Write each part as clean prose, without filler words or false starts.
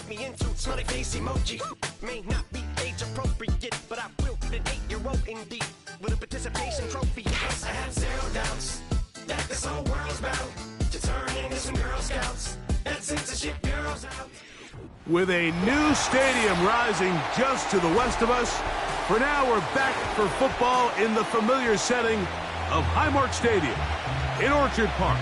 got me into smiley face emoji. May not be age appropriate, but I will be an 8-year-old indeed with a participation trophy. Yes, I have zero doubts that this whole world's about to turn into some Girl Scouts. That censorship bureau's out. With a new stadium rising just to the west of us, for now we're back for football in the familiar setting of Highmark Stadium in Orchard Park.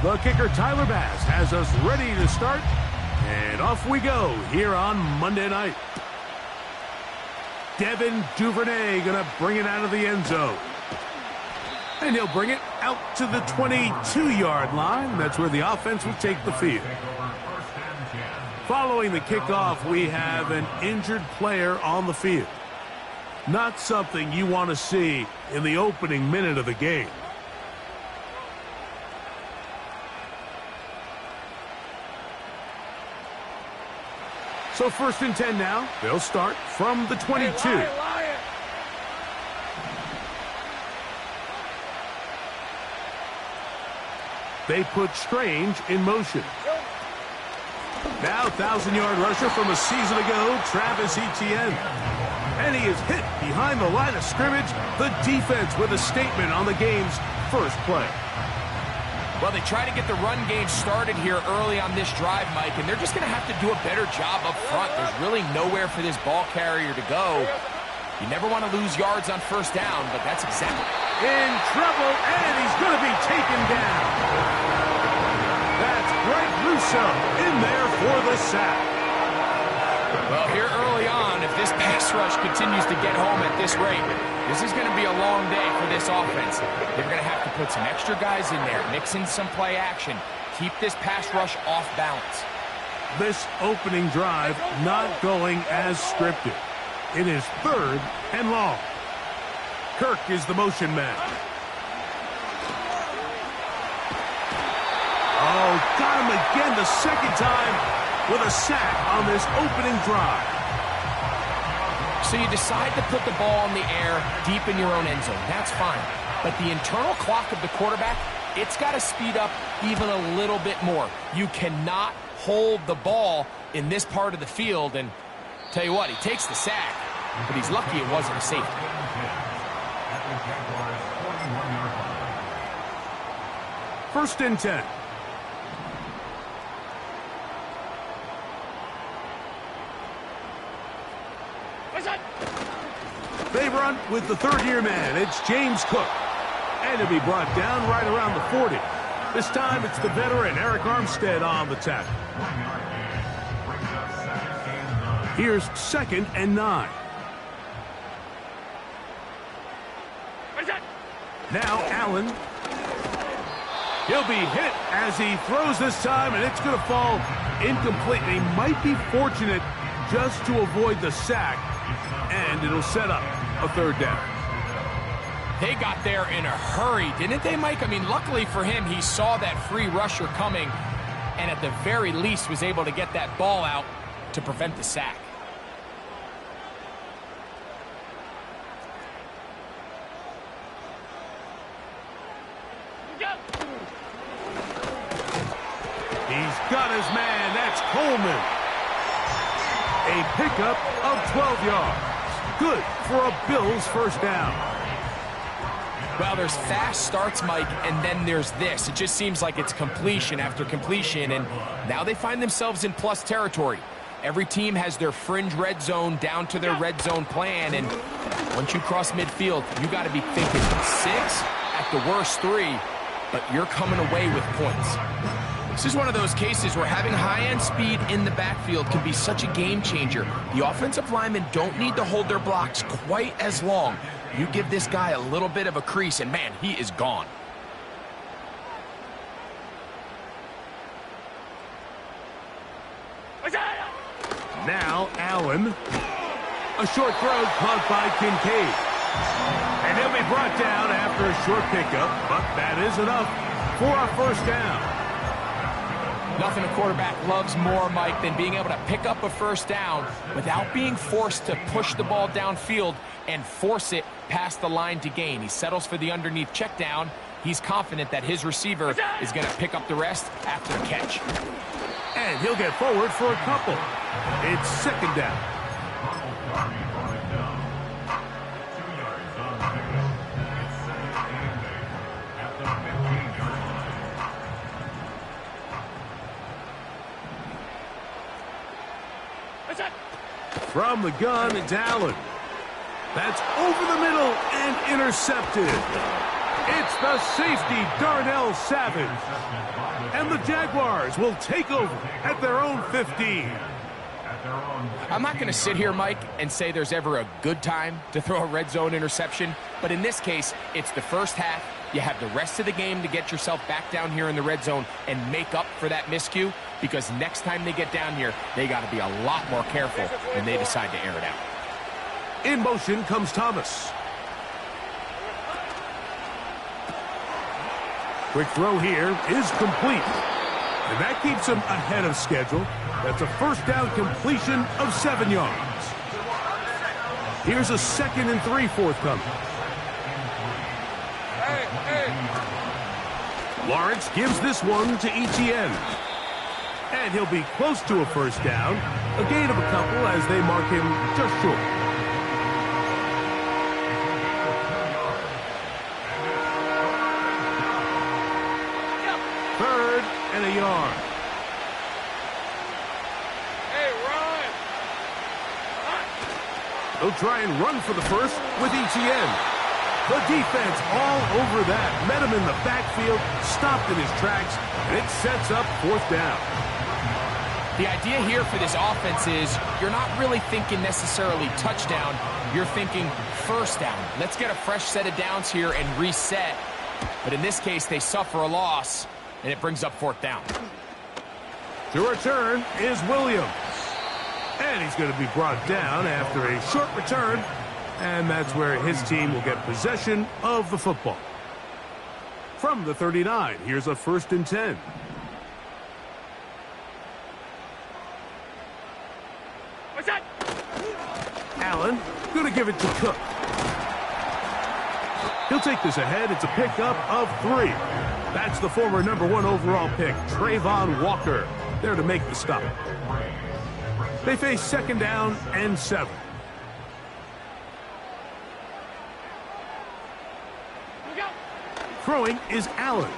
The kicker, Tyler Bass, has us ready to start, and off we go here on Monday night. Devin Duvernay gonna bring it out of the end zone. And he'll bring it out to the 22-yard line. That's where the offense will take the field. Following the kickoff, we have an injured player on the field. Not something you want to see in the opening minute of the game. So 1st and 10 now. They'll start from the 22. They put Strange in motion. Now 1,000-yard rusher from a season ago, Travis Etienne. And he is hit behind the line of scrimmage. The defense with a statement on the game's first play. Well, they try to get the run game started here early on this drive, Mike, and they're just going to have to do a better job up front. There's really nowhere for this ball carrier to go. You never want to lose yards on 1st down, but that's exactly... In trouble, and he's going to be taken down. That's Greg Russo in there for the sack. Well, here early on, if this pass rush continues to get home at this rate, this is going to be a long day for this offense. They're going to have to put some extra guys in there, mix in some play action, keep this pass rush off balance. This opening drive not going as scripted. It is 3rd and long. Kirk is the motion man. Oh, got him again the second time with a sack on this opening drive. So you decide to put the ball in the air deep in your own end zone. That's fine. But the internal clock of the quarterback, it's got to speed up even a little bit more. You cannot hold the ball in this part of the field. And tell you what, he takes the sack, but he's lucky it wasn't a safety. First and 10. They run with the 3rd-year man. It's James Cook. And he'll be brought down right around the 40. This time it's the veteran Eric Armstead on the tackle. Here's 2nd and 9. Now Allen. He'll be hit as he throws this time, and it's going to fall incomplete. He might be fortunate just to avoid the sack, and it'll set up a 3rd down. They got there in a hurry, didn't they, Mike? I mean, luckily for him, he saw that free rusher coming, and at the very least was able to get that ball out to prevent the sack. He's got his man. That's Coleman. A pickup of 12 yards. Good for a Bills 1st down. Well, there's fast starts, Mike, and then there's this. It just seems like it's completion after completion, and now they find themselves in plus territory. Every team has their fringe red zone down to their red zone plan, and once you cross midfield, you got to be thinking 6, at the worst 3, but you're coming away with points. This is one of those cases where having high-end speed in the backfield can be such a game changer. The offensive linemen don't need to hold their blocks quite as long. You give this guy a little bit of a crease, and man, he is gone. Now Allen. A short throw caught by Kincaid. And he'll be brought down after a short pickup, but that is enough for a 1st down. Nothing a quarterback loves more, Mike, than being able to pick up a first down without being forced to push the ball downfield and force it past the line to gain. He settles for the underneath check down. He's confident that his receiver is going to pick up the rest after the catch. And he'll get forward for a couple. It's second down. From the gun, it's Allen. That's over the middle and intercepted. It's the safety, Darnell Savage. And the Jaguars will take over at their own 15. I'm not going to sit here, Mike, and say there's ever a good time to throw a red zone interception, but in this case, it's the first half. You have the rest of the game to get yourself back down here in the red zone and make up for that miscue, because next time they get down here, they got to be a lot more careful when they decide to air it out. In motion comes Thomas. Quick throw here is complete. And that keeps him ahead of schedule. That's a first down completion of 7 yards. Here's a 2nd and 3 forthcoming. Lawrence gives this one to Etienne. And he'll be close to a first down. A gain of a couple as they mark him just short. Third and a yard. They'll try and run for the first with Etienne. The defense all over that. Met him in the backfield, stopped in his tracks, and it sets up 4th down. The idea here for this offense is you're not really thinking necessarily touchdown. You're thinking first down. Let's get a fresh set of downs here and reset. But in this case, they suffer a loss, and it brings up 4th down. To return is Williams. And he's going to be brought down after a short return. And that's where his team will get possession of the football. From the 39, here's a 1st and 10. What's that? Allen going to give it to Cook. He'll take this ahead. It's a pickup of 3. That's the former #1 overall pick, Trayvon Walker, there to make the stop. They face 2nd down and 7. Throwing is Allen.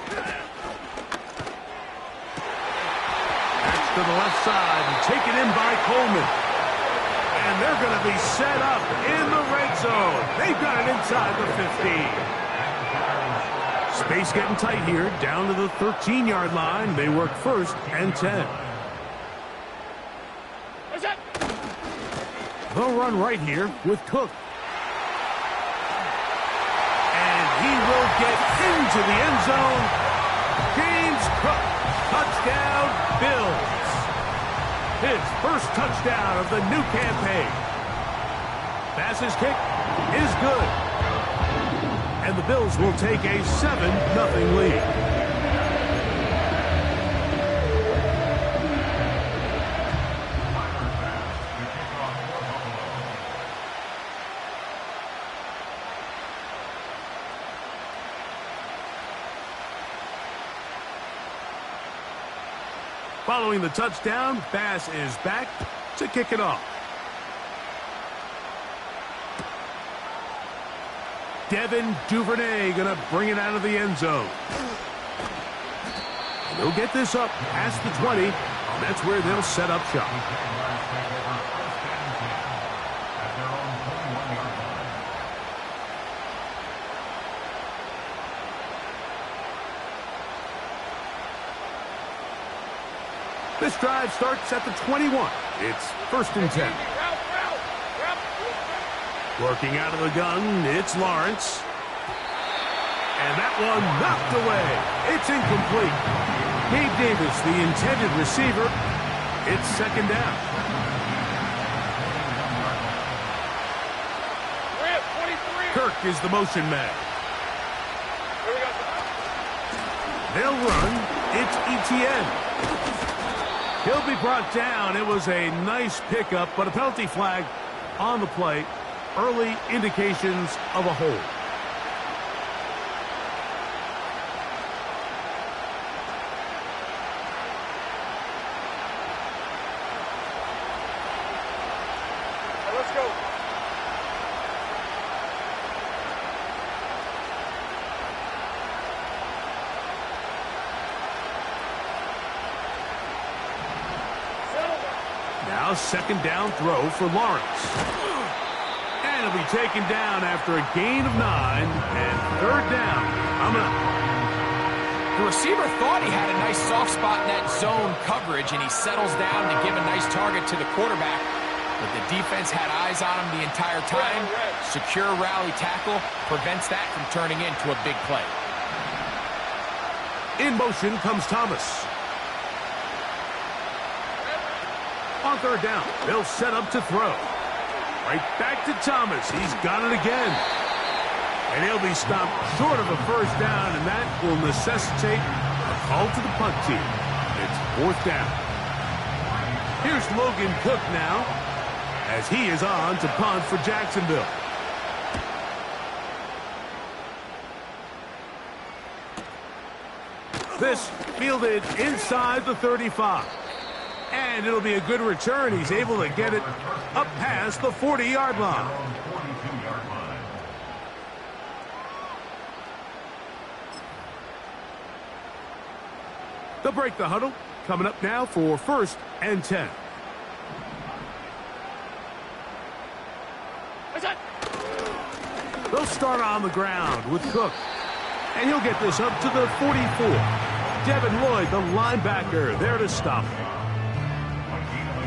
That's to the left side and taken in by Coleman. And they're going to be set up in the red zone. They've got it inside the 15. Space getting tight here, down to the 13-yard line. They work 1st and 10. They'll run right here with Cook. He will get into the end zone. James Cook, touchdown Bills. His first touchdown of the new campaign. Pass's kick is good. And the Bills will take a 7-0 lead. Following the touchdown, Bass is back to kick it off. Devin Duvernay going to bring it out of the end zone. And they'll get this up past the 20. And that's where they'll set up shop. This drive starts at the 21. It's 1st and 10. Working out of the gun, it's Lawrence. And that one knocked away. It's incomplete. Gabe Davis, the intended receiver. It's 2nd down. Kirk is the motion man. They'll run. It's Etienne. He'll be brought down. It was a nice pickup, but a penalty flag on the play. Early indications of a hold. Let's go. Now second down throw for Lawrence. And he'll be taken down after a gain of 9 and third down. Coming up. The receiver thought he had a nice soft spot in that zone coverage, and he settles down to give a nice target to the quarterback. But the defense had eyes on him the entire time. Secure rally tackle prevents that from turning into a big play. In motion comes Thomas. On third down, they'll set up to throw. Right back to Thomas. He's got it again. And he'll be stopped short of a first down, and that will necessitate a call to the punt team. It's fourth down. Here's Logan Cook now, as he is on to punt for Jacksonville. This fielded inside the 35. And it'll be a good return. He's able to get it up past the 40-yard line. They'll break the huddle. Coming up now for first and 10. They'll start on the ground with Cook. And he'll get this up to the 44. Devin Lloyd, the linebacker, there to stop him.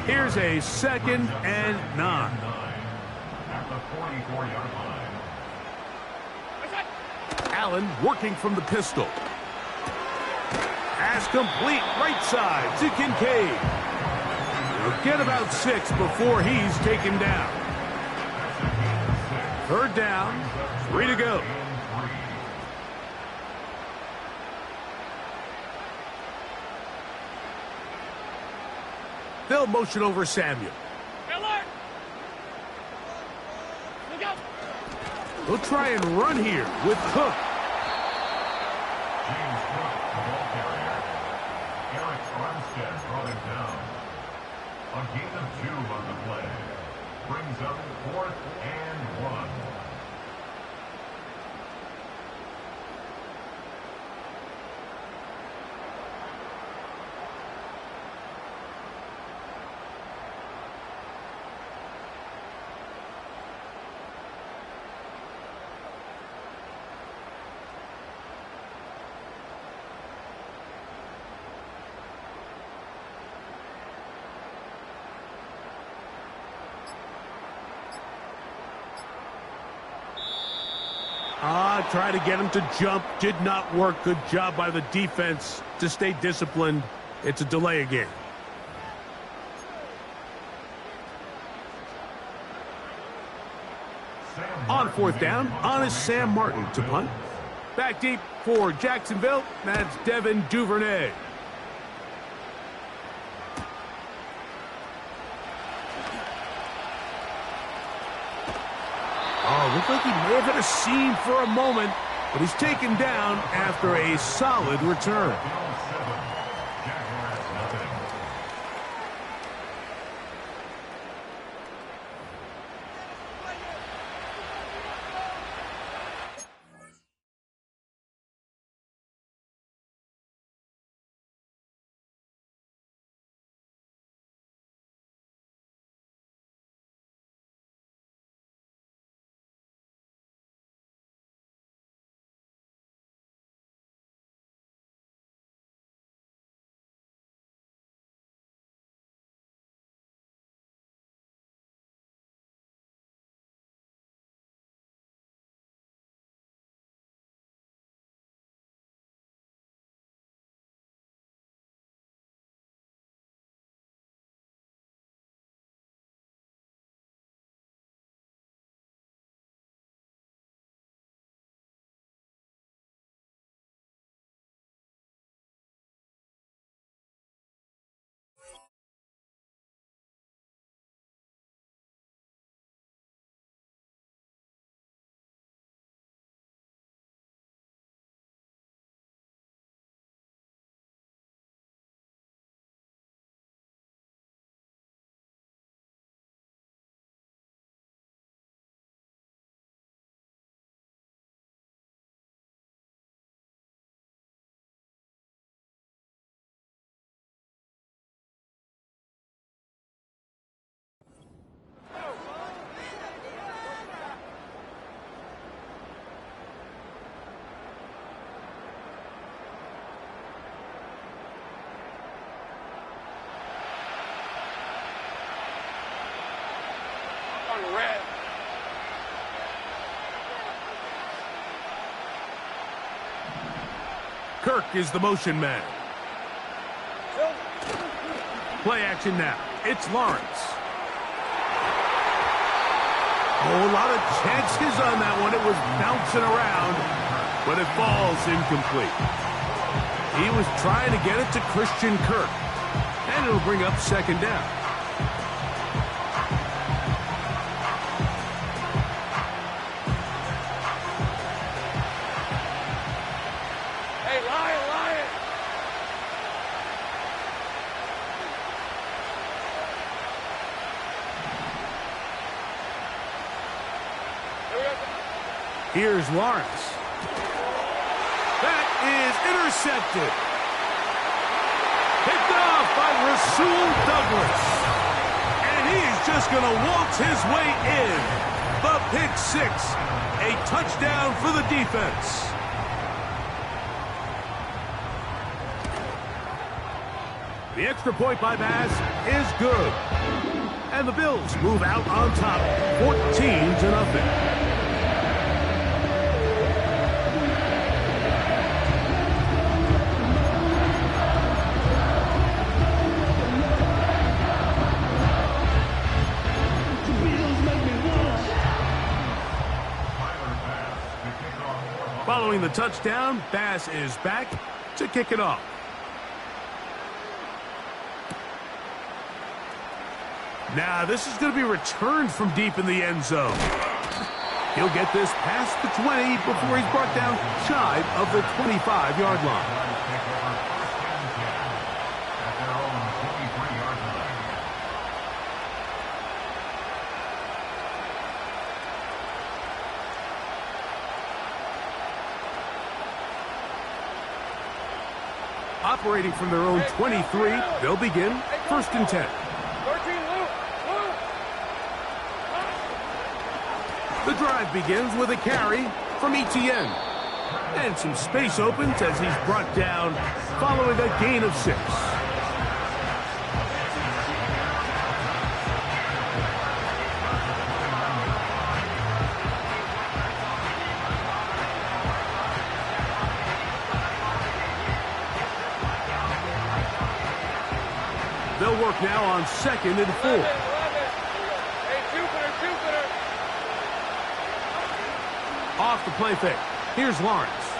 Here's a second and 9. Allen working from the pistol. Pass complete right side to Kincaid. He'll get about 6 before he's taken down. Third down, 3 to go. They'll motion over Samuel. They'll try and run here with Cook. A gain of 2 on the play. Brings up 4th and 1. Try to get him to jump. Did not work. Good job by the defense to stay disciplined. It's a delay again. On fourth down, on is Sam Martin to punt. Back deep for Jacksonville. That's Devin Duvernay. Oh, looked like he may have hit a seam for a moment, but he's taken down after a solid return. Kirk is the motion man. Play action now. It's Lawrence. Oh, a lot of chances on that one. It was bouncing around, but it falls incomplete. He was trying to get it to Christian Kirk, and it'll bring up second down. Hey, Lion, Lion! Here's Lawrence. That is intercepted. Picked off by Rasul Douglas. And he's just going to waltz his way in. The pick six. A touchdown for the defense. The extra point by Bass is good. And the Bills move out on top, 14-0. Following the touchdown, Bass is back to kick it off. Now, this is going to be returned from deep in the end zone. He'll get this past the 20 before he's brought down shy of the 25-yard line. Operating from their own 23, they'll begin 1st and 10. The drive begins with a carry from Etienne. And some space opens as he's brought down following a gain of 6. They'll work now on 2nd and 4. Hey, Jupiter! Off the play fake. Here's Lawrence.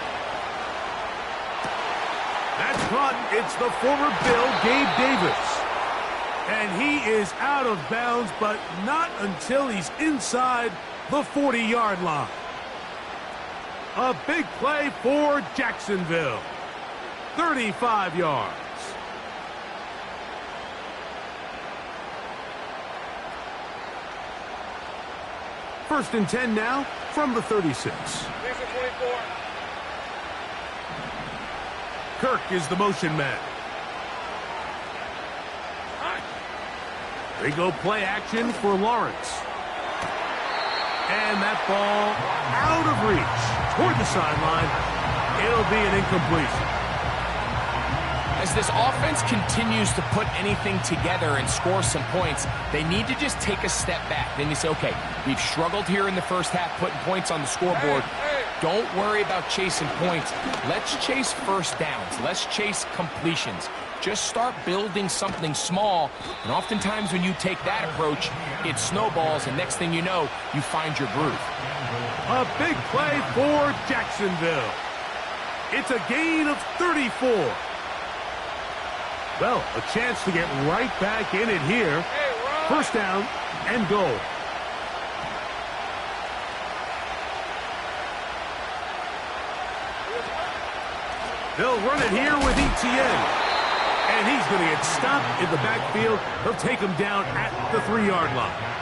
That's caught. It's the former Bill, Gabe Davis. And he is out of bounds, but not until he's inside the 40-yard line. A big play for Jacksonville. 35 yards. First and 10 now from the 36. Kirk is the motion man. They go play action for Lawrence. And that ball out of reach toward the sideline. It'll be an incompletion. As this offense continues to put anything together and score some points, they need to just take a step back. Then you say, okay, we've struggled here in the first half putting points on the scoreboard. Don't worry about chasing points. Let's chase first downs. Let's chase completions. Just start building something small. And oftentimes when you take that approach, it snowballs, and next thing you know, you find your groove. A big play for Jacksonville. It's a gain of 34. Well, a chance to get right back in it here. First down and goal. They'll run it here with Etienne. And he's going to get stopped in the backfield. They'll take him down at the 3-yard line.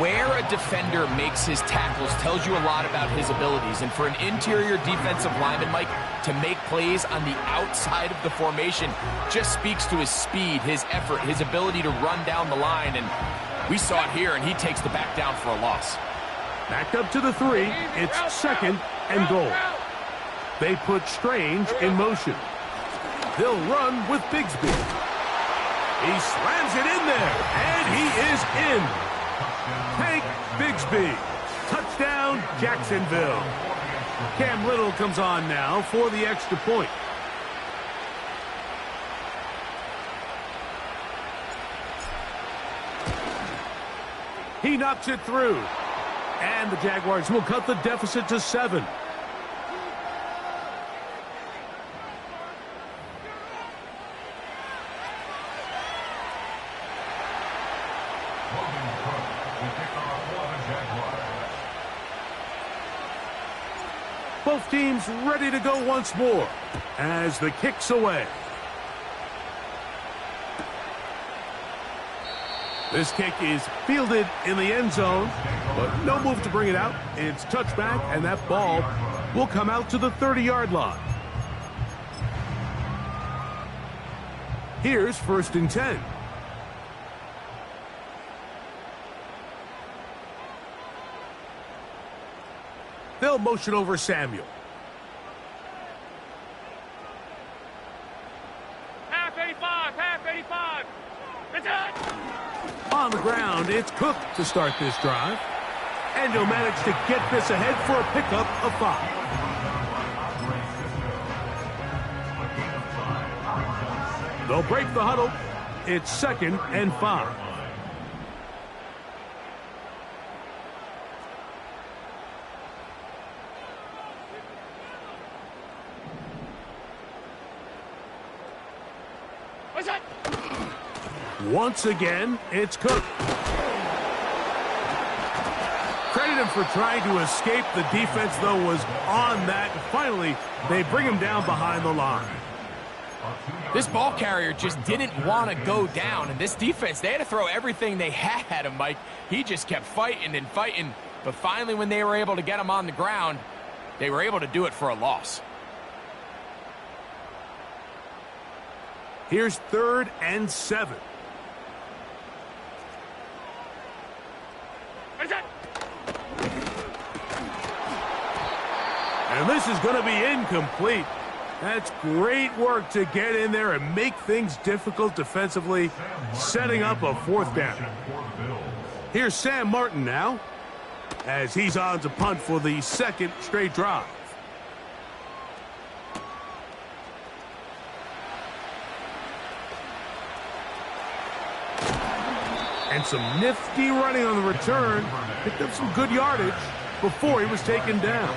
Where a defender makes his tackles tells you a lot about his abilities. And for an interior defensive lineman, Mike, to make plays on the outside of the formation just speaks to his speed, his effort, his ability to run down the line. And we saw it here, and he takes the back down for a loss. Back up to the 3. It's 2nd and goal. They put Strange in motion. They'll run with Bigsby. He slams it in there, and he is in. Hank Bigsby. Touchdown, Jacksonville. Cam Little comes on now for the extra point. He knocks it through. And the Jaguars will cut the deficit to 7. Both teams ready to go once more as the kick's away. This kick is fielded in the end zone, but no move to bring it out. It's touchback, and that ball will come out to the 30-yard line. Here's 1st and 10. They'll motion over Samuel. Half 85, half 85. It's it. On the ground, it's Cook to start this drive. And he'll manage to get this ahead for a pickup of 5. They'll break the huddle. It's 2nd and 5. What's that? Once again, it's Cook. Credit him for trying to escape. The defense, though, was on that. Finally, they bring him down behind the line. This ball carrier just didn't want to go down. And this defense, they had to throw everything they had at him, Mike. He just kept fighting and fighting. But finally, when they were able to get him on the ground, they were able to do it for a loss. Here's 3rd and 7. And this is going to be incomplete. That's great work to get in there and make things difficult defensively, setting up a 4th down. Here's Sam Martin now, as he's on to punt for the 2nd straight drive. And some nifty running on the return. Picked up some good yardage before he was taken down.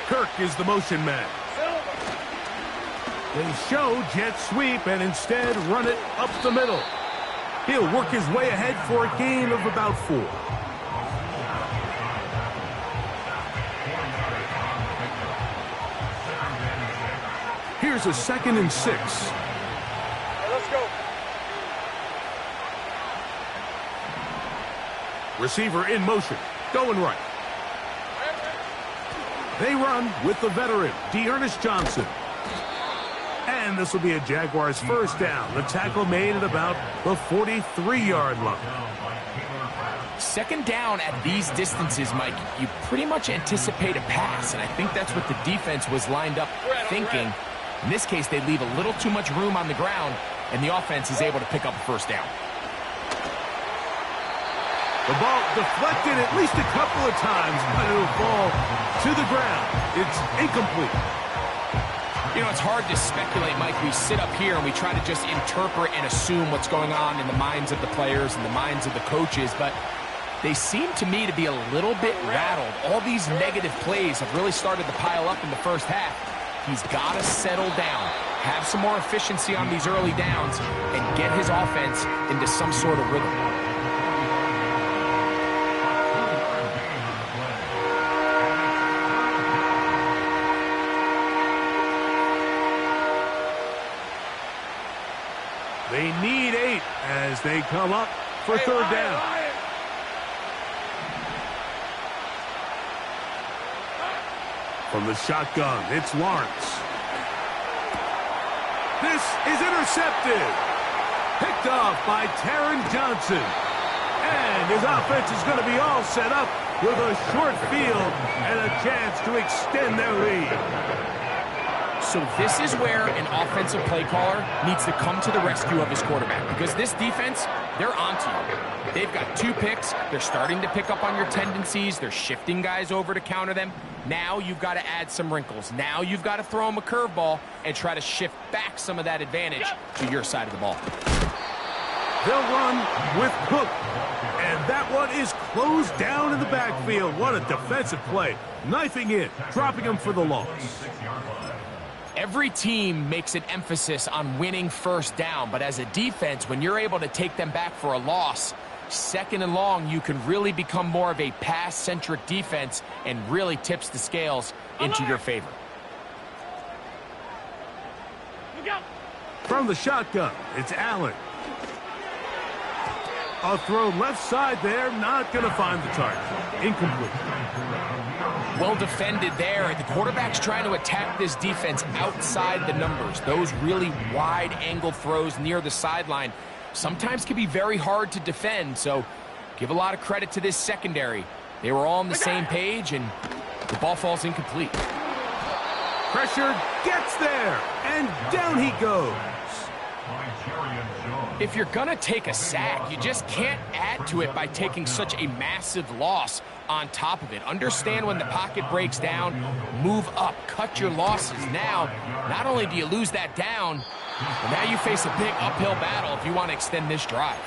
Kirk is the motion man. They show jet sweep and instead run it up the middle. He'll work his way ahead for a gain of about 4. Here's a 2nd and 6. Let's go. Receiver in motion, going right. They run with the veteran, D'Ernest Johnson. And this will be a Jaguars 1st down. The tackle made at about the 43-yard line. 2nd down at these distances, Mike, you pretty much anticipate a pass, and I think that's what the defense was lined up thinking. In this case, they leave a little too much room on the ground, and the offense is able to pick up a 1st down. The ball deflected at least a couple of times, but it'll fall to the ground. It's incomplete. You know, it's hard to speculate, Mike. We sit up here and we try to just interpret and assume what's going on in the minds of the players and the minds of the coaches, but they seem to me to be a little bit rattled. All these negative plays have really started to pile up in the 1st half. He's got to settle down, have some more efficiency on these early downs, and get his offense into some sort of rhythm. They need 8 as they come up for 3rd down. From the shotgun, it's Lawrence. This is intercepted. Picked off by Taron Johnson. And his offense is going to be all set up with a short field and a chance to extend their lead. So this is where an offensive play caller needs to come to the rescue of his quarterback, because this defense, they're onto you. They've got 2 picks. They're starting to pick up on your tendencies. They're shifting guys over to counter them. Now you've got to add some wrinkles. Now you've got to throw them a curveball and try to shift back some of that advantage to your side of the ball. They'll run with Cook. And that one is closed down in the backfield. What a defensive play. Knifing in, dropping him for the loss. Every team makes an emphasis on winning first down, but as a defense, when you're able to take them back for a loss, 2nd and long, you can really become more of a pass-centric defense and really tips the scales into your favor. From the shotgun, it's Allen. A throw left side there, not going to find the target. Incomplete. Well defended there. The quarterback's trying to attack this defense outside the numbers. Those really wide-angle throws near the sideline sometimes can be very hard to defend, so give a lot of credit to this secondary. They were all on the same page, and the ball falls incomplete. Pressure gets there, and down he goes. If you're going to take a sack, you just can't add to it by taking such a massive loss on top of it. Understand when the pocket breaks down, move up, cut your losses. Now, not only do you lose that down, but now you face a big uphill battle if you want to extend this drive.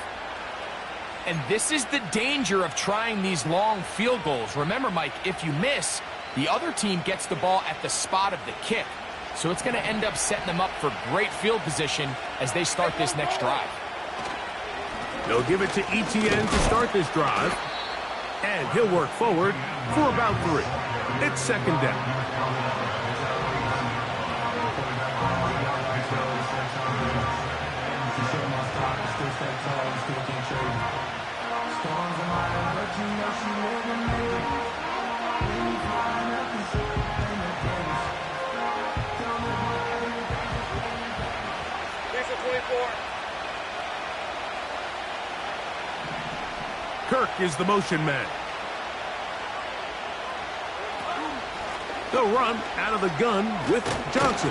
And this is the danger of trying these long field goals. Remember, Mike, if you miss, the other team gets the ball at the spot of the kick. So it's going to end up setting them up for great field position as they start this next drive. They'll give it to Etienne to start this drive. And he'll work forward for about 3. It's 2nd down. Kirk is the motion man. They'll run out of the gun with Johnson.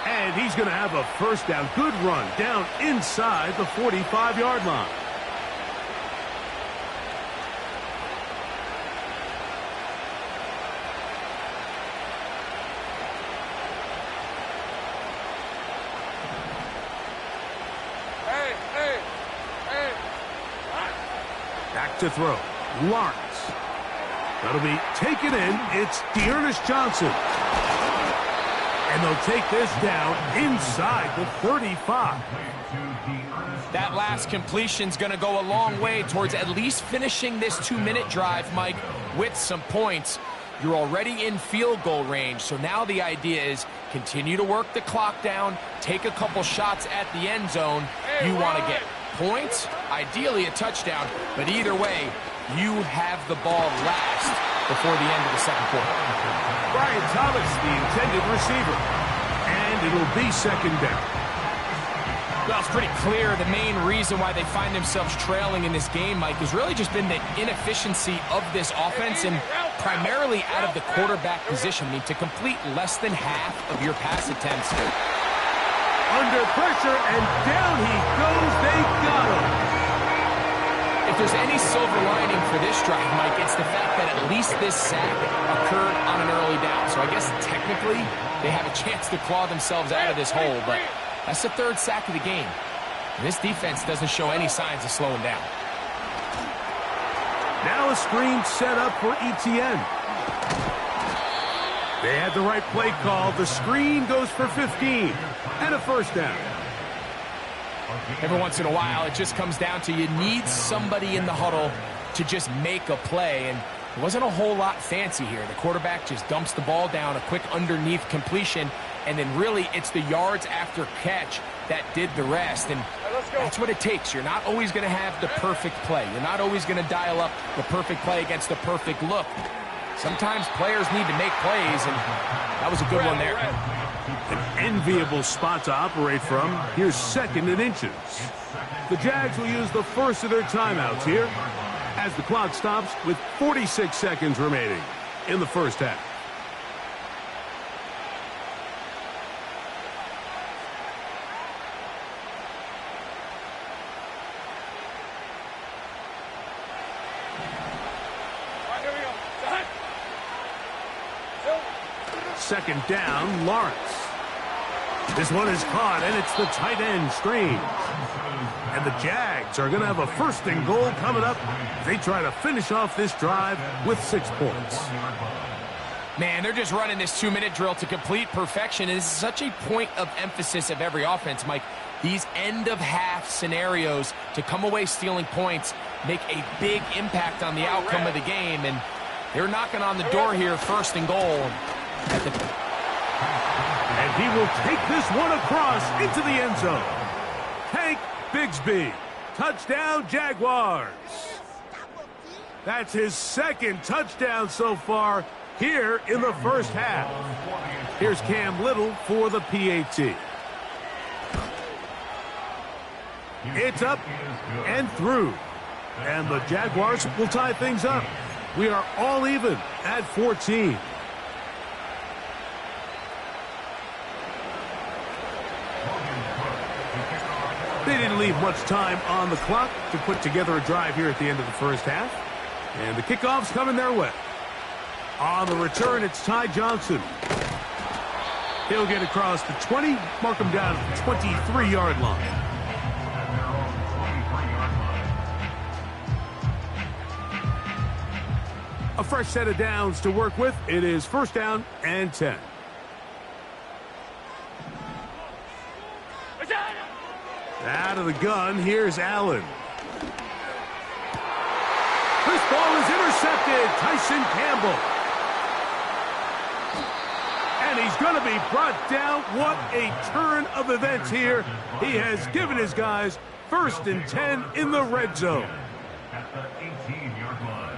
And he's going to have a first down. Good run down inside the 45-yard line. Back to throw. Lawrence. That'll be taken in. It's Dearness Johnson. And they'll take this down inside the 35. That last completion's going to go a long way towards at least finishing this 2-minute drive, Mike, with some points. You're already in field goal range, so now the idea is continue to work the clock down, take a couple shots at the end zone. You want to get points, ideally a touchdown, but either way, you have the ball last before the end of the second quarter. Brian Thomas, the intended receiver, and it'll be 2nd down. Well, it's pretty clear the main reason why they find themselves trailing in this game, Mike, has really just been the inefficiency of this offense and primarily out of the quarterback position. I mean, to complete less than half of your pass attempts. Under pressure, and down he goes. They got him. If there's any silver lining for this drive, Mike, it's the fact that at least this sack occurred on an early down. So I guess technically they have a chance to claw themselves out of this hole, but that's the 3rd sack of the game. And this defense doesn't show any signs of slowing down. Now a screen set up for Etienne. They had the right play call. The screen goes for 15 and a first down. Every once in a while, it just comes down to you need somebody in the huddle to just make a play, and it wasn't a whole lot fancy here. The quarterback just dumps the ball down, a quick underneath completion, and then really it's the yards after catch that did the rest, and that's what it takes. You're not always going to have the perfect play. You're not always going to dial up the perfect play against the perfect look. Sometimes players need to make plays, and that was a good one there. enviable spot to operate from. Here's 2nd and inches. The Jags will use the first of their timeouts here as the clock stops with 46 seconds remaining in the first half. Second down, Lawrence. This one is caught, and it's the tight end, Strange. And the Jags are going to have a 1st and goal coming up. They try to finish off this drive with 6 points. Man, they're just running this 2-minute drill to complete perfection. It is such a point of emphasis of every offense, Mike. These end-of-half scenarios to come away stealing points make a big impact on the outcome of the game. And they're knocking on the door here, 1st and goal. And he will take this one across into the end zone. Tank Bigsby. Touchdown, Jaguars. That's his 2nd touchdown so far here in the first half. Here's Cam Little for the PAT. It's up and through. And the Jaguars will tie things up. We are all even at 14. They didn't leave much time on the clock to put together a drive here at the end of the first half. And the kickoff's coming their way. On the return, it's Ty Johnson. He'll get across the 20, mark him down at the 23-yard line. A fresh set of downs to work with. It is 1st down and 10. Out of the gun, here's Allen. This ball is intercepted. Tyson Campbell. And he's going to be brought down. What a turn of events here. He has given his guys 1st and 10 in the red zone. At the 18-yard line.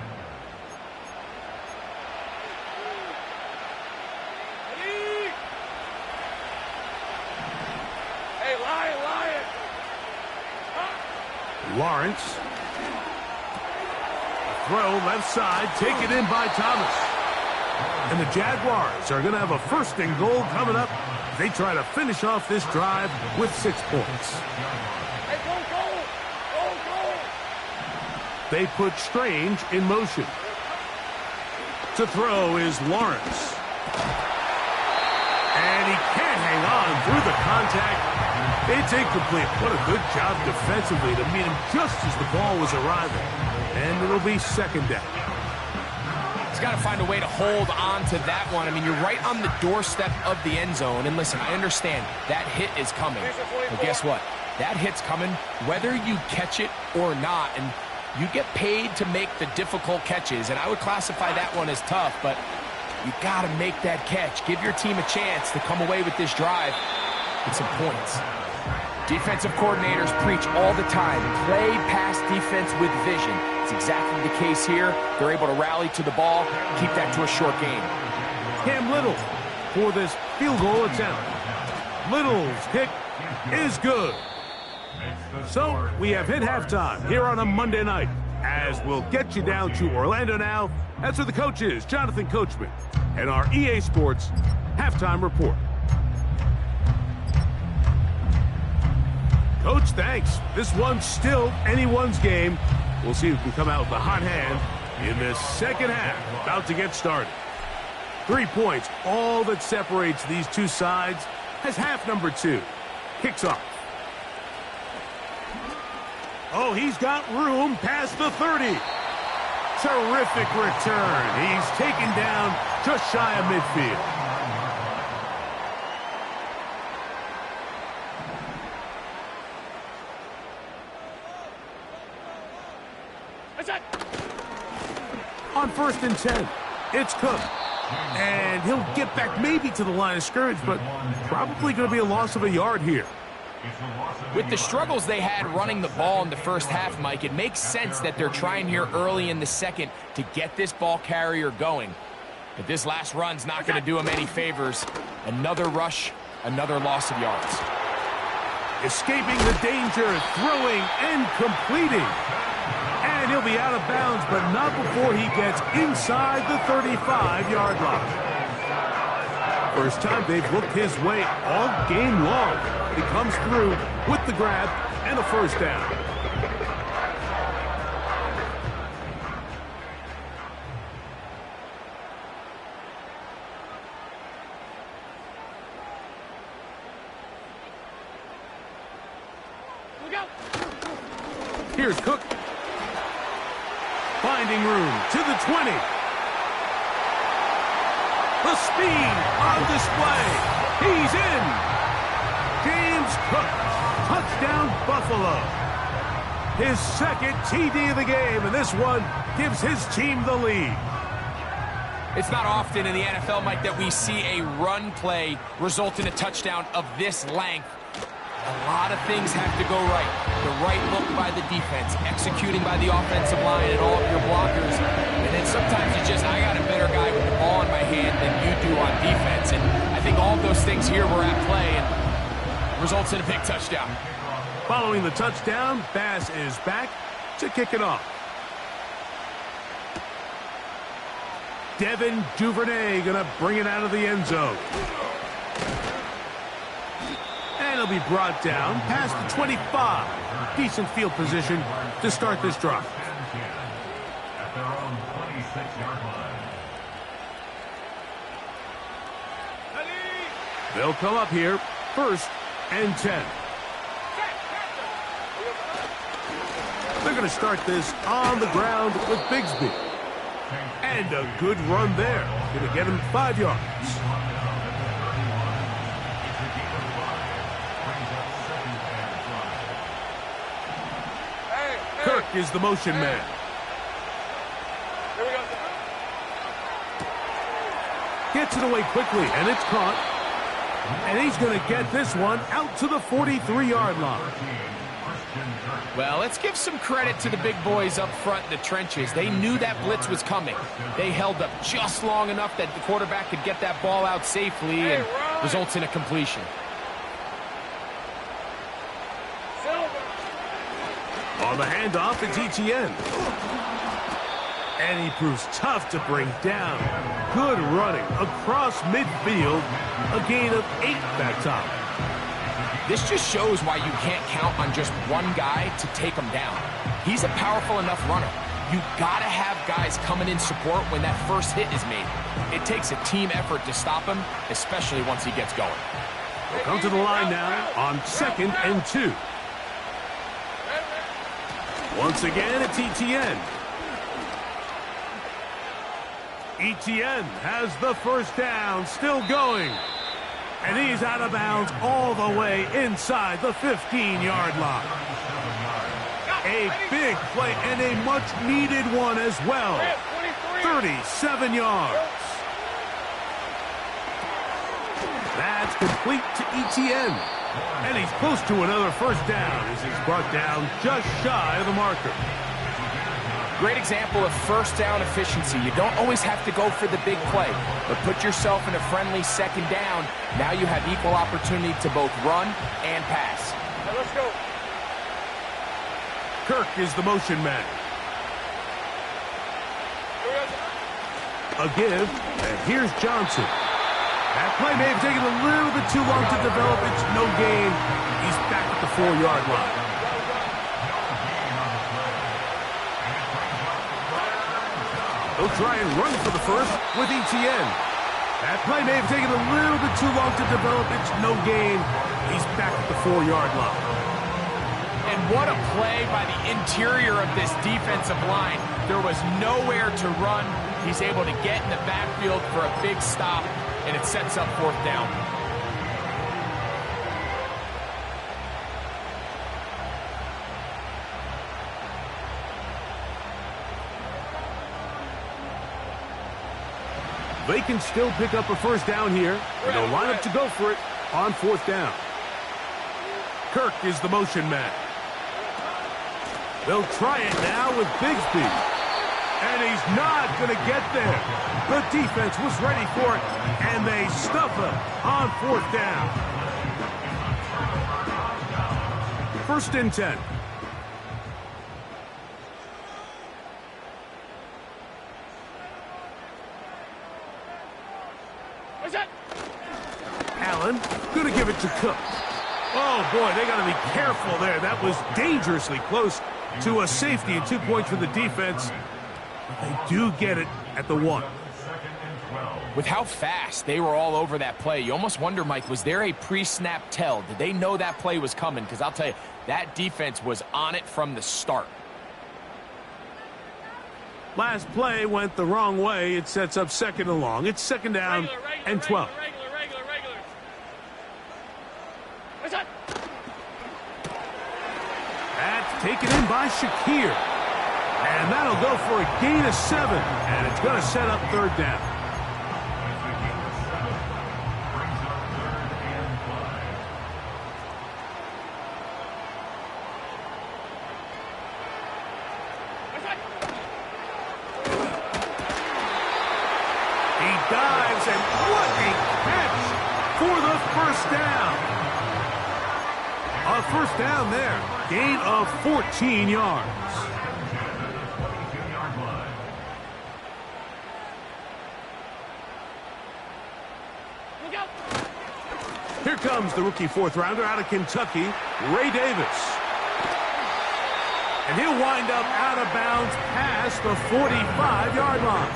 Hey, Lion! Lawrence. Throw left side, taken in by Thomas. And the Jaguars are going to have a 1st and goal coming up. They try to finish off this drive with 6 points. Hey, go! They put Strange in motion. To throw is Lawrence. And he can't hang on through the contact. It's incomplete. What a good job defensively to meet him just as the ball was arriving. And it'll be 2nd down. He's got to find a way to hold on to that one. I mean, you're right on the doorstep of the end zone. And listen, I understand that hit is coming. But guess what? That hit's coming whether you catch it or not. And you get paid to make the difficult catches. And I would classify that one as tough, but you got to make that catch. Give your team a chance to come away with this drive with some points. Defensive coordinators preach all the time, play pass defense with vision. It's exactly the case here. They're able to rally to the ball, keep that to a short game. Cam Little for this field goal attempt. Little's kick is good. So we have hit halftime here on a Monday night, as we'll get you down to Orlando now. That's where the coach is, Jonathan Coachman, and our EA Sports halftime report. Coach, thanks. This one's still anyone's game. We'll see who can come out with a hot hand in this second half. About to get started. 3 points, all that separates these two sides, as half number 2 kicks off. Oh, he's got room past the 30. Terrific return. He's taken down just shy of midfield. On 1st and 10, it's Cook. And he'll get back maybe to the line of scrimmage, but probably going to be a loss of a yard here. With the struggles they had running the ball in the first half, Mike, it makes sense that they're trying here early in the second to get this ball carrier going. But this last run's not going to do him any favors. Another rush Another loss of yards. Escaping the danger, throwing and completing. And he'll be out of bounds, but not before he gets inside the 35-yard line. First time they've looked his way all game long. He comes through with the grab and a first down. Here's Cook. Finding room to the 20. The speed on display. He's in. James Cook. Touchdown Buffalo. His second TD of the game, and this one gives his team the lead. It's not often in the NFL, Mike, that we see a run play result in a touchdown of this length. A lot of things have to go right. The right look by the defense, executing by the offensive line and all of your blockers. And then sometimes it's just, I got a better guy with the ball in my hand than you do on defense. And I think all of those things here were at play and results in a big touchdown. Following the touchdown, Bass is back to kick it off. Devin Duvernay going to bring it out of the end zone. And he'll be brought down past the 25. Decent field position to start this drive. At their own 26-yard line. They'll come up here, 1st and 10. They're going to start this on the ground with Bigsby. And a good run there. Going to get him 5 yards. Kirk is the motion man. Gets it away quickly, and it's caught. And he's going to get this one out to the 43-yard line. Well, let's give some credit to the big boys up front in the trenches. They knew that blitz was coming. They held up just long enough that the quarterback could get that ball out safely and results in a completion. On the handoff, it's Etienne. And he proves tough to bring down. Good running across midfield. A gain of 8 that time. This just shows why you can't count on just one guy to take him down. He's a powerful enough runner. You gotta have guys coming in support when that first hit is made. It takes a team effort to stop him, especially once he gets going. We'll come to the line now on 2nd and 2. Once again, it's Etienne. Etienne has the first down, still going. And he's out of bounds all the way inside the 15-yard line. A big play and a much-needed one as well. 37 yards. That's complete to Etienne. And he's close to another first down as he's brought down just shy of the marker. Great example of first down efficiency. You don't always have to go for the big play, but put yourself in a friendly second down. Now you have equal opportunity to both run and pass. Now let's go. Kirk is the motion man. A give, and here's Johnson. That play may have taken a little bit too long to develop. It's no gain. He's back at the 4-yard line. They'll try and run for the first with Etienne. That play may have taken a little bit too long to develop. It's no gain. He's back at the 4-yard line. And what a play by the interior of this defensive line. There was nowhere to run. He's able to get in the backfield for a big stop, and it sets up 4th down. They can still pick up a first down here, and they'll line up to go for it on 4th down. Kirk is the motion man. They'll try it now with Bigsby. And he's not going to get there. The defense was ready for it, and they stuff him on 4th down. 1st and 10. Allen going to give it to Cook. Oh, boy, they got to be careful there. That was dangerously close to a safety and 2 points for the defense. They do get it at the 1. With how fast they were all over that play, you almost wonder, Mike, was there a pre-snap tell? Did they know that play was coming? Because I'll tell you, that defense was on it from the start. Last play went the wrong way. It sets up 2nd and long. It's 2nd down and 12. That's taken in by Shakir. And that'll go for a gain of 7. And it's going to set up 3rd down. He dives, and what a catch for the 1st down. A 1st down there. Gain of 14 yards. Here comes the rookie 4th rounder out of Kentucky, Ray Davis. And he'll wind up out of bounds past the 45-yard line.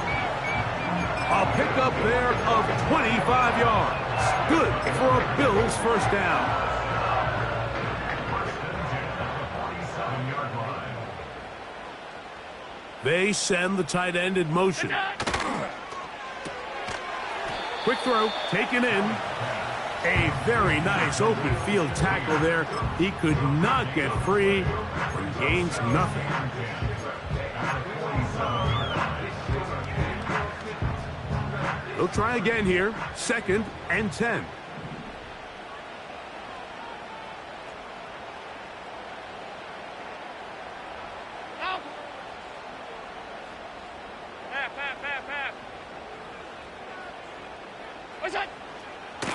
A pickup there of 25 yards. Good for a Bills 1st down. They send the tight end in motion. Quick throw, taken in. A very nice open field tackle there. He could not get free and gains nothing. They'll try again here. 2nd and 10.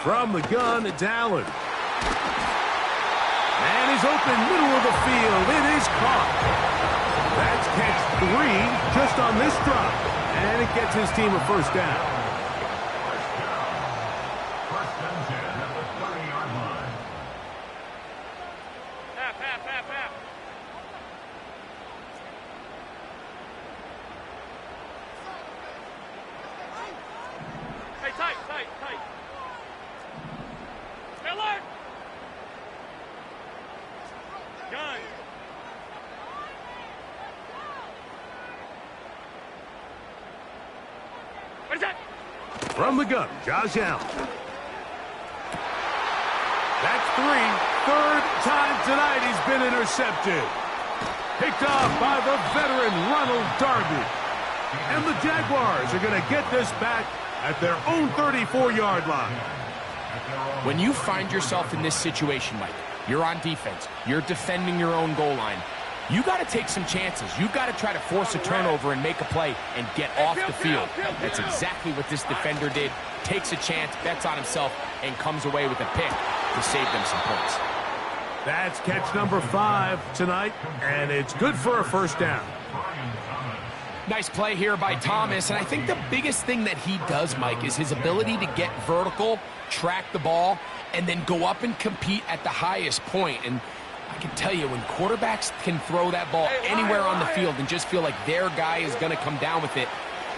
From the gun, it's Allen. And he's open middle of the field. It is caught. That's catch 3 just on this drop. And it gets his team a 1st down. 1st and 10 at the 30-yard line. Hey, tight. Miller! Gun. What is that? From the gun, Josh Allen. That's 3. 3rd time tonight he's been intercepted. Picked off by the veteran Ronald Darby. And the Jaguars are going to get this back at their own 34-yard line. When you find yourself in this situation, Mike, you're on defense, you're defending your own goal line, you got to take some chances. You got to try to force a turnover and make a play and get off the field. That's exactly what this defender did. Takes a chance, bets on himself, and comes away with a pick to save them some points. That's catch number 5 tonight, and it's good for a 1st down. Nice play here by Thomas, and I think the biggest thing that he does, Mike, is his ability to get vertical, track the ball, and then go up and compete at the highest point. And I can tell you, when quarterbacks can throw that ball anywhere on the field and just feel like their guy is going to come down with it,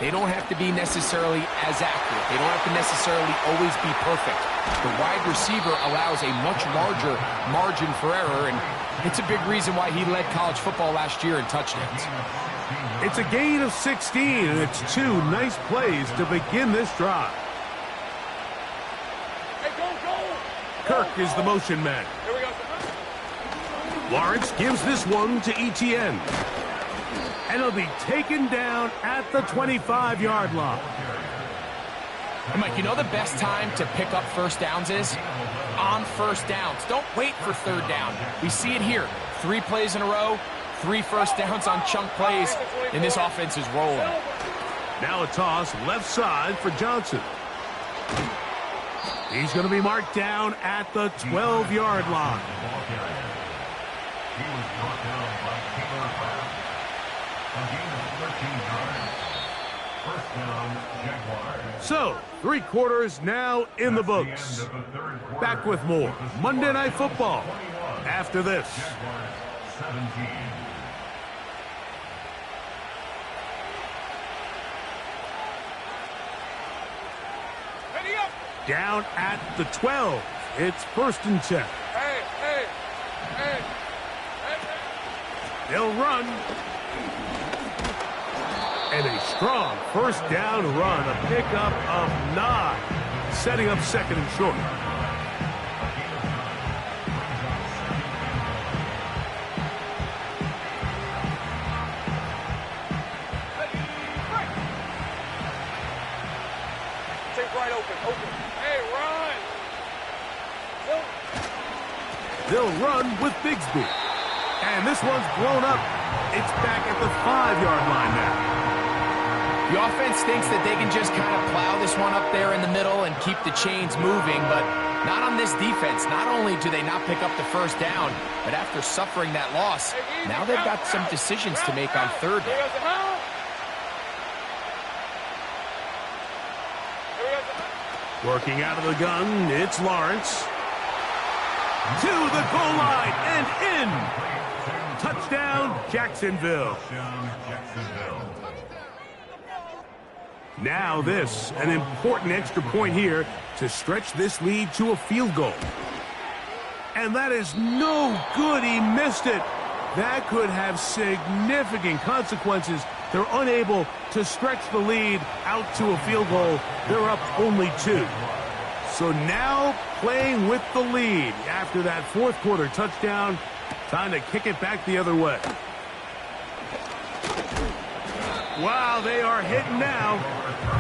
they don't have to be necessarily as accurate. They don't have to necessarily always be perfect. The wide receiver allows a much larger margin for error, and it's a big reason why he led college football last year in touchdowns. It's a gain of 16, and it's 2 nice plays to begin this drive. Hey, go! Kirk is the motion man. Here we go. Lawrence gives this one to Etienne. And he'll be taken down at the 25-yard line. And Mike, you know the best time to pick up 1st downs is? On 1st downs. Don't wait for 3rd down. We see it here. 3 plays in a row, 3 first downs on chunk plays, and this offense is rolling. Now a toss left side for Johnson. He's going to be marked down at the 12-yard line. He was brought down by Taylor Brown. A gain of 13 yards. First down, Jaguars. So, 3 quarters now in the books. Back with more Monday Night Football after this. Jaguars 17. Down at the 12. It's 1st and 10. They'll run. And a strong first down run. A pickup of 9. Setting up 2nd and short. Right open. Hey, run! They'll run with Bigsby. And this one's blown up. It's back at the 5-yard line now. The offense thinks that they can just kind of plow this one up there in the middle and keep the chains moving, but not on this defense. Not only do they not pick up the first down, but after suffering that loss, now they've got some decisions to make on 3rd down. Working out of the gun, it's Lawrence. To the goal line and in. Touchdown, Jacksonville. Now this, an important extra point here to stretch this lead to a field goal. And that is no good. He missed it. That could have significant consequences. They're unable to stretch the lead out to a field goal. They're up only 2. So now playing with the lead after that 4th quarter touchdown. Time to kick it back the other way. Wow, they are hitting now.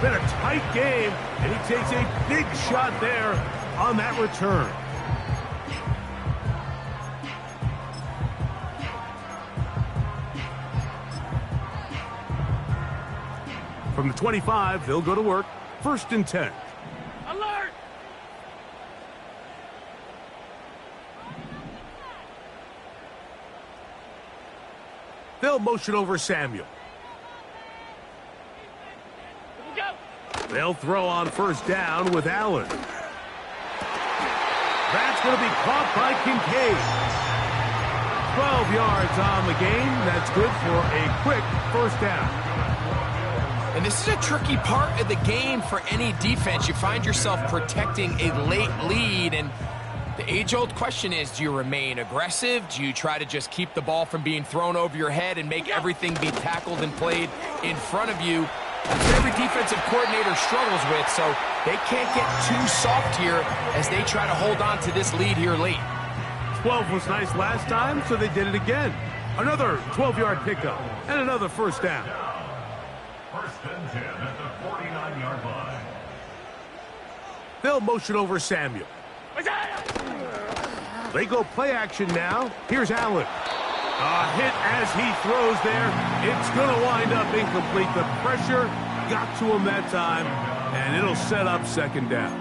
Been a tight game, and he takes a big shot there on that return. From the 25, they'll go to work. 1st and 10. Alert! They'll motion over Samuel. They'll throw on 1st down with Allen. That's going to be caught by Kincaid. 12 yards on the game. That's good for a quick 1st down. And this is a tricky part of the game for any defense. You find yourself protecting a late lead, and the age-old question is, do you remain aggressive? Do you try to just keep the ball from being thrown over your head and make everything be tackled and played in front of you? That's what every defensive coordinator struggles with, so they can't get too soft here as they try to hold on to this lead here late. 12 was nice last time, so they did it again. Another 12-yard pickup and another 1st down. 1st and 10 at the 49-yard line. They'll motion over Samuel. They go play action now. Here's Allen. A hit as he throws there. It's going to wind up incomplete. The pressure got to him that time, and it'll set up 2nd down.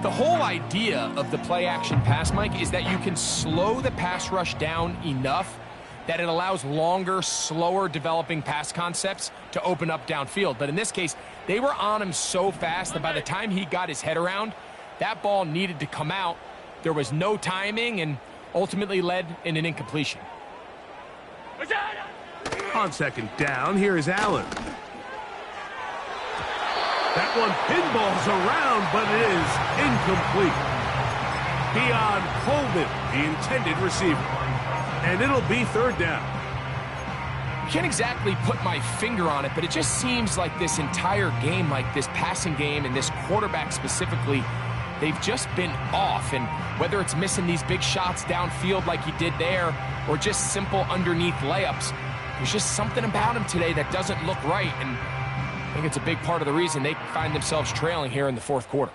The whole idea of the play action pass, Mike, is that you can slow the pass rush down enough that it allows longer, slower developing pass concepts to open up downfield. But in this case, they were on him so fast that by the time he got his head around, that ball needed to come out. There was no timing and ultimately led in an incompletion. On 2nd down, here is Allen. That one pinballs around, but it is incomplete. Beyond Coleman, the intended receiver. And it'll be 3rd down. I can't exactly put my finger on it, but it just seems like this entire game, like this passing game and this quarterback specifically, they've just been off. And whether it's missing these big shots downfield like he did there or just simple underneath layups, there's just something about him today that doesn't look right. And I think it's a big part of the reason they find themselves trailing here in the 4th quarter.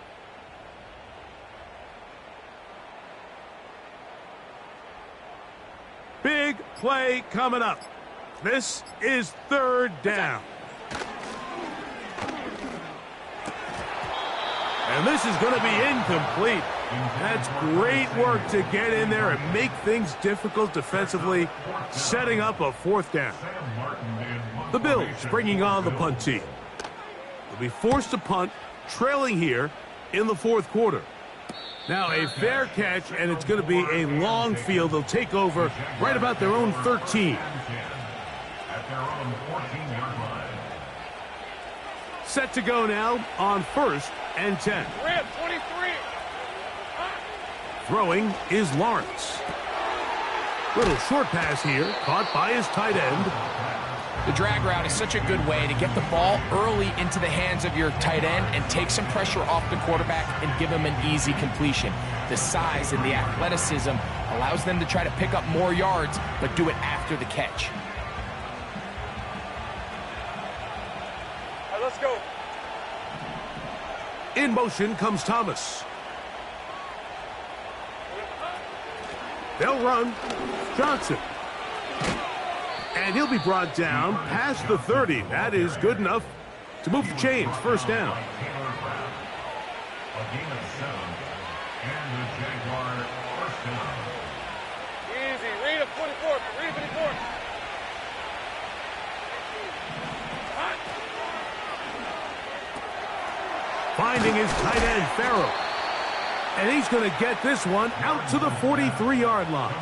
Big Big play coming up. This is third down. And this is going to be incomplete. That's great work to get in there and make things difficult defensively, setting up a fourth down. The Bills bringing on the punt team. They'll be forced to punt, trailing here in the fourth quarter. Now a fair catch, and it's going to be a long field. They'll take over right about their own 13. At their own 14-yard line. Set to go now on 1st and 10. Red 23. Throwing is Lawrence. Little short pass here, caught by his tight end. The drag route is such a good way to get the ball early into the hands of your tight end and take some pressure off the quarterback and give him an easy completion. The size and the athleticism allows them to try to pick up more yards, but do it after the catch. All right, let's go. In motion comes Thomas. They'll run. Johnson. And he'll be brought down past the 30. That is good enough to move the chains. First down. A game of 7. And the Jaguar first down. Easy. Read a 24. Read a 24. Finding his tight end, Farrell. And he's going to get this one out to the 43-yard line.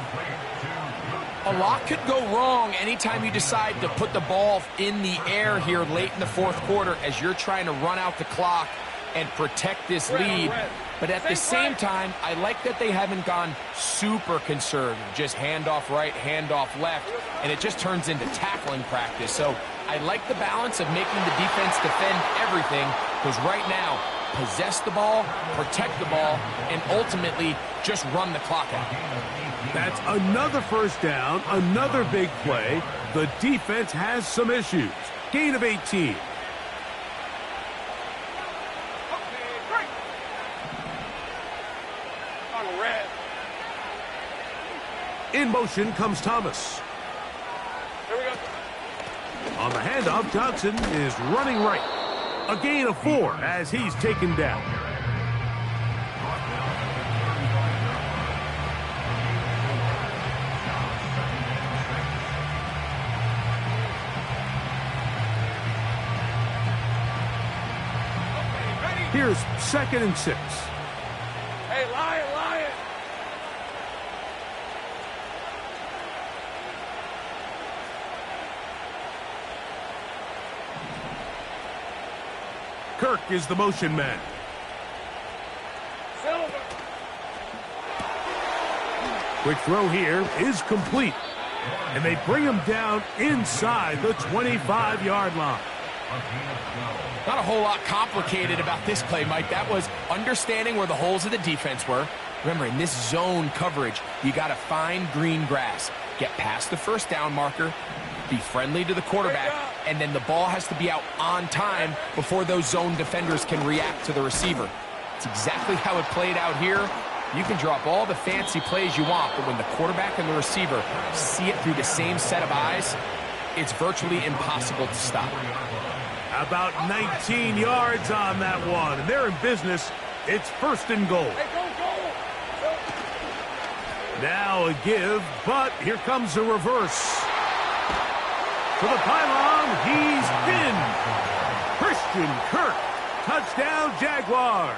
A lot could go wrong anytime you decide to put the ball in the air here late in the fourth quarter as you're trying to run out the clock and protect this lead. But at the same time, I like that they haven't gone super conservative, just handoff right, handoff left, and it just turns into tackling practice. So I like the balance of making the defense defend everything, because right now, possess the ball, protect the ball, and ultimately just run the clock out. That's another first down, another big play. The defense has some issues. Gain of 18. On red. In motion comes Thomas. Here we go. On the handoff, Johnson is running right. A gain of 4 as he's taken down. Here's 2nd and 6. Hey, Lion, Lion. Kirk is the motion man. Silver. Quick throw here is complete. And they bring him down inside the 25-yard line. Not a whole lot complicated about this play, Mike. That was understanding where the holes of the defense were. Remember, in this zone coverage, you got to find green grass. Get past the first down marker, be friendly to the quarterback, and then the ball has to be out on time before those zone defenders can react to the receiver. It's exactly how it played out here. You can drop all the fancy plays you want, but when the quarterback and the receiver see it through the same set of eyes, it's virtually impossible to stop. About 19 yards on that one. And they're in business. It's 1st and goal. Hey, go. Now a give, but here comes a reverse. To the pylon, he's in. Christian Kirk, touchdown Jaguars.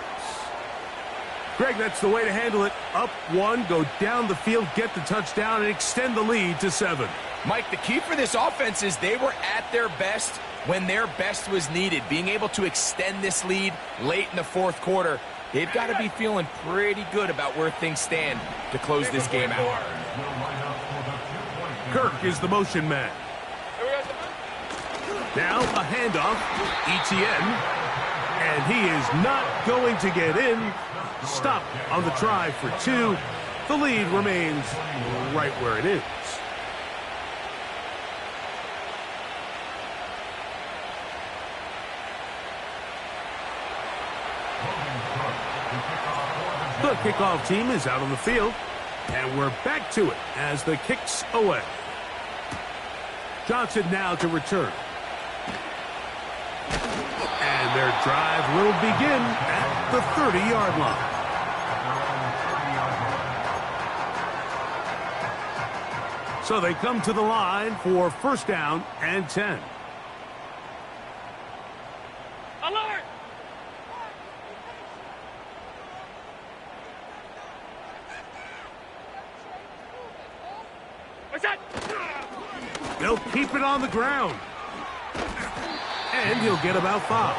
Greg, that's the way to handle it. Up 1, go down the field, get the touchdown, and extend the lead to 7. Mike, the key for this offense is they were at their best when their best was needed. Being able to extend this lead late in the fourth quarter, they've got to be feeling pretty good about where things stand to close this game out. Kirk is the motion man. Now a handoff, Etienne, and he is not going to get in. Stop on the try for 2. The lead remains right where it is. The kickoff team is out on the field, and we're back to it as the kick's away. Johnson now to return. And their drive will begin at the 30-yard line. So they come to the line for first down and 10. Alert! What's that? They'll keep it on the ground. And he'll get about 5.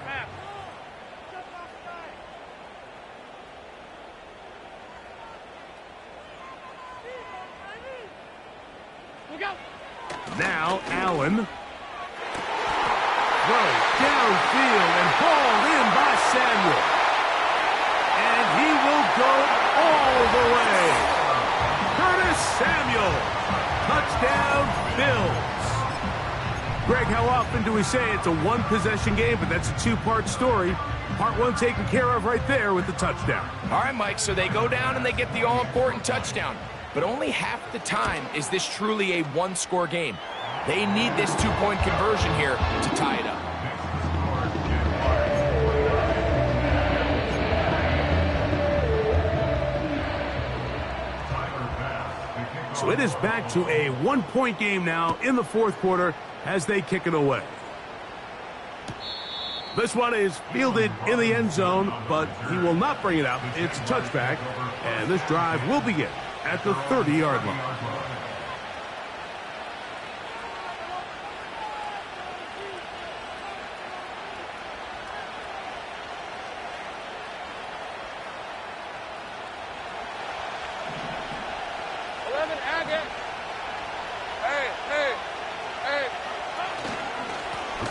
Half. Look out! Now Allen. Throw downfield and hauled in by Samuel. And he will go all the way. Curtis Samuel. Touchdown, Bills. Greg, how often do we say it's a one-possession game, but that's a two-part story? Part one taken care of right there with the touchdown. All right, Mike, so they go down and they get the all-important touchdown. But only half the time is this truly a one-score game. They need this two-point conversion here to tie it up. So it is back to a one-point game now in the fourth quarter as they kick it away. This one is fielded in the end zone, but he will not bring it out. It's a touchback, and this drive will begin at the 30-yard line.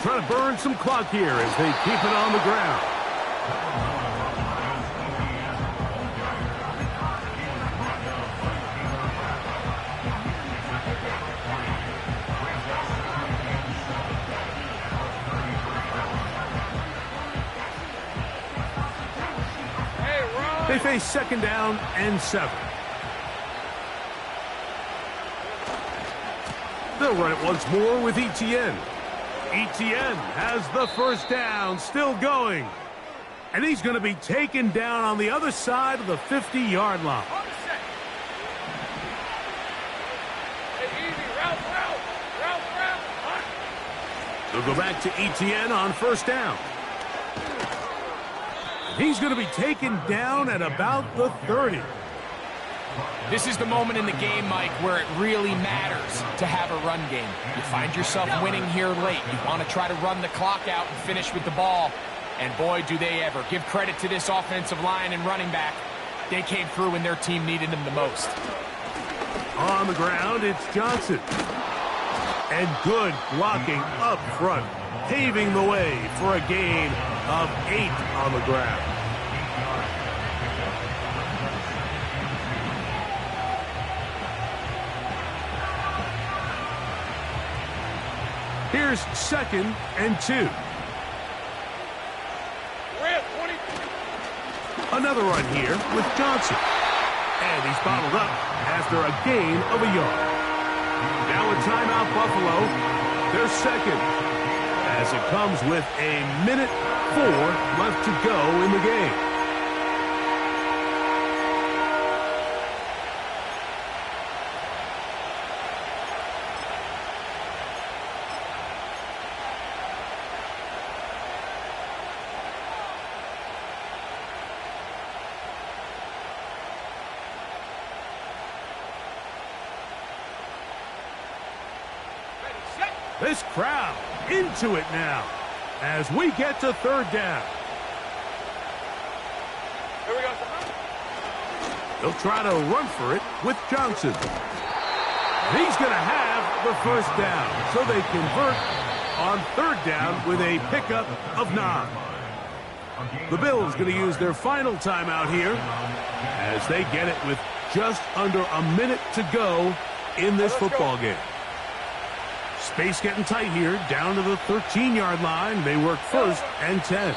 Trying to burn some clock here as they keep it on the ground. They face second down and 7. They'll run it once more with Etienne. Etienne has the first down, still going. And he's going to be taken down on the other side of the 50-yard line. They'll go back to Etienne on first down. He's going to be taken down at about the 30. This is the moment in the game, Mike, where it really matters to have a run game. You find yourself winning here late. You want to try to run the clock out and finish with the ball. And boy, do they ever. Give credit to this offensive line and running back. They came through when their team needed them the most. On the ground, it's Johnson. And good blocking up front, paving the way for a gain of 8 on the ground. Here's second and 2. Another run here with Johnson. And he's bottled up after a gain of a yard. Now a timeout, Buffalo. They're second. As it comes with a minute 4 left to go in the game. This crowd into it now as we get to third down. Here we go. They'll try to run for it with Johnson. He's going to have the first down, so they convert on third down with a pickup of 9. The Bills going to use their final timeout here as they get it with just under a minute to go in this football game. Space getting tight here, down to the 13-yard line. They work first and 10.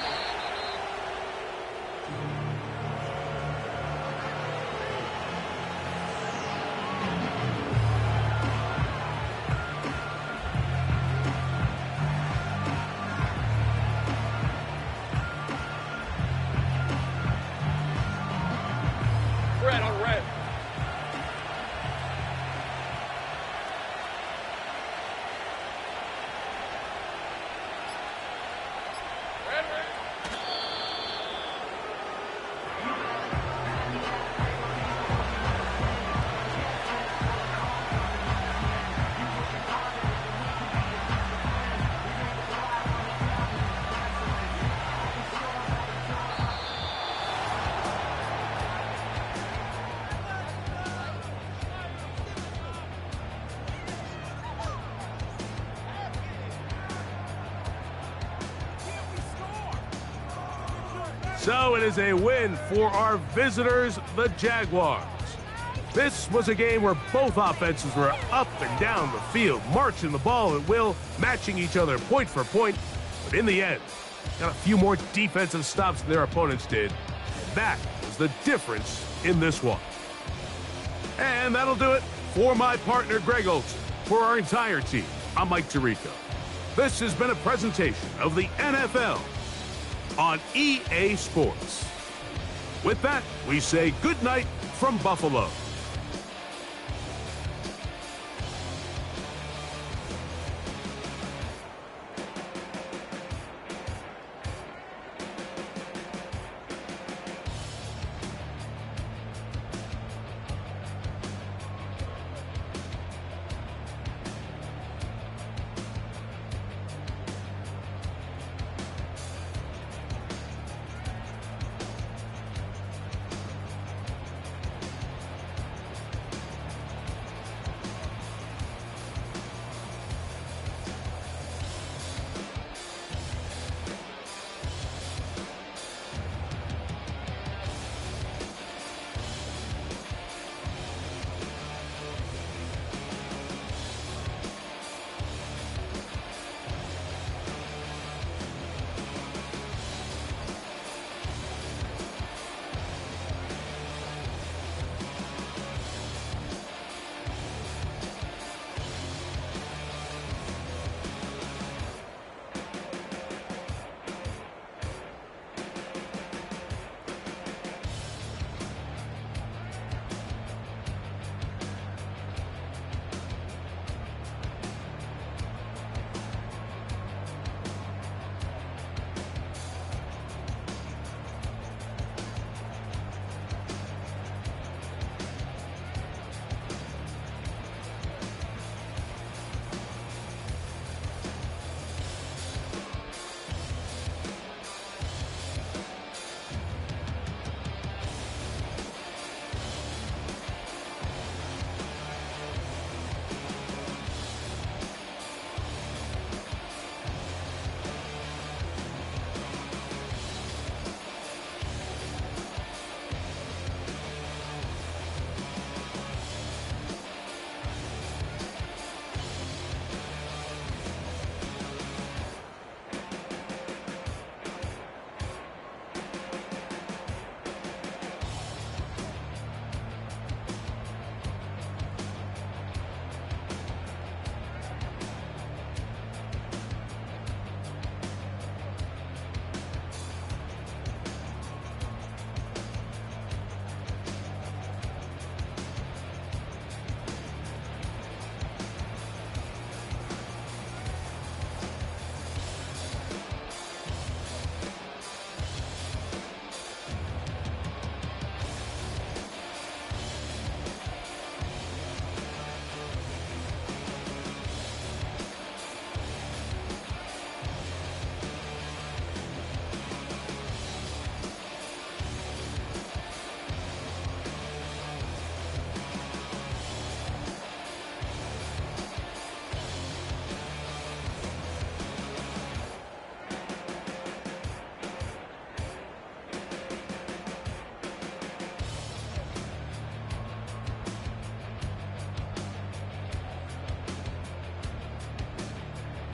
So it is a win for our visitors, the Jaguars. This was a game where both offenses were up and down the field, marching the ball at will, matching each other point for point. But in the end, got a few more defensive stops than their opponents did. And that was the difference in this one. And that'll do it for my partner, Greg Olson. For our entire team, I'm Mike Tirico. This has been a presentation of the NFL on EA Sports. With that, we say good night from Buffalo.